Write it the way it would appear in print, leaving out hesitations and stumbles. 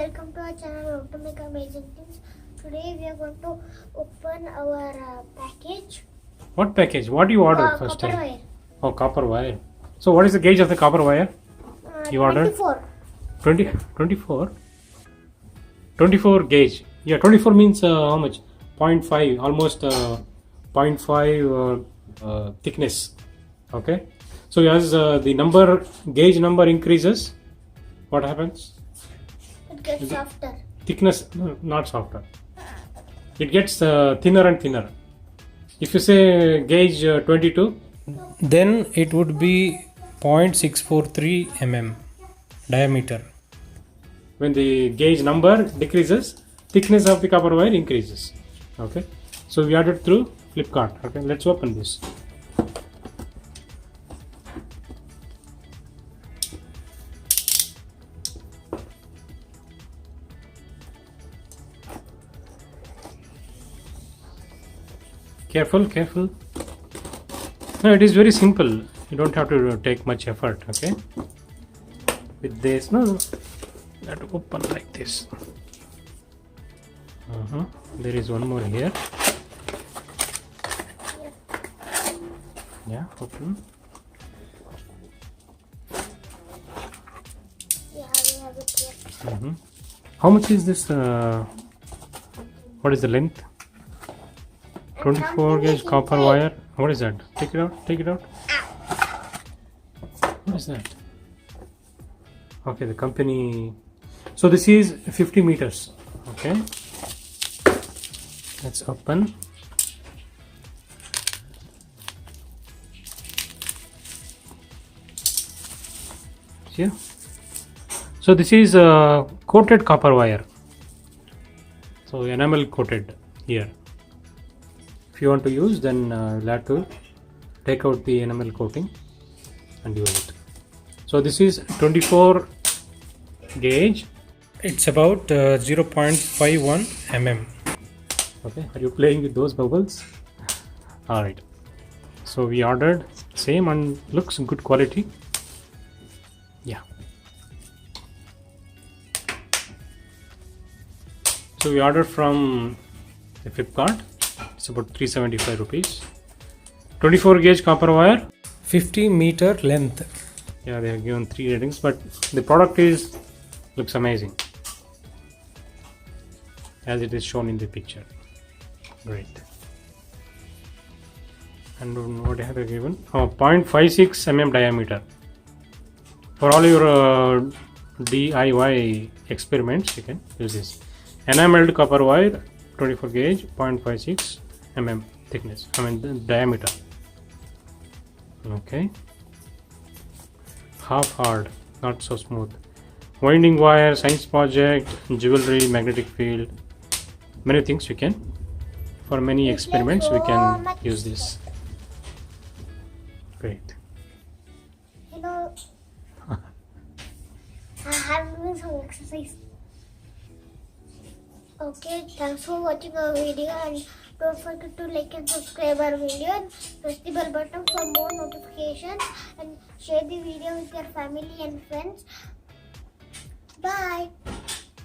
welcome to our channel How to Make Amazing Things. Today we are going to open our package. What package? What do you order first Copper time? wire. Oh, copper wire. So what is the gauge of the copper wire? You ordered? 24. 24? 24 gauge. Yeah, 24 means how much? 0.5, almost 0.5 thickness. Okay. So as the gauge number increases, what happens? It gets softer. Thickness, no, not softer. It gets thinner and thinner. If you say gauge 22, then it would be 0.643 mm diameter. When the gauge number decreases, thickness of the copper wire increases. Okay. So we ordered through Flipkart. Okay. Let's open this. Careful, careful. No, it is very simple. You don't have to take much effort. Okay. With this, no, you have to open like this. There is one more here. Yeah, open. Yeah, we have it here. How much is this? What is the length? 24 gauge copper wire. What is that? Take it out. Take it out. What is that? Okay, the company. So this is 50 meters. Okay. Let's open. Here. So this is coated copper wire. So enamel coated here. If you want to use, then you'll have to take out the enamel coating and use it. So this is 24 gauge. It's about 0.51 mm. Okay, are you playing with those bubbles? All right. So we ordered same and looks good quality. Yeah. So we ordered from the Flipkart. It's about 375 rupees. 24 gauge copper wire, 50 meter length. Yeah, they have given 3 ratings, but the product looks amazing as it is shown in the picture. Great. And what have they given? 0.56 mm diameter. For all your DIY experiments, you can use this. Enameled copper wire, 24 gauge, 0.56 mm thickness. The diameter. Okay. Half hard, not so smooth. Winding wire, science project, jewelry, magnetic field. Many things you can. For many experiments, we can use this. Great. You know, I have doing some exercise. Okay, thanks for watching our video, and don't forget to like and subscribe our video and press the bell button for more notifications, and share the video with your family and friends. Bye.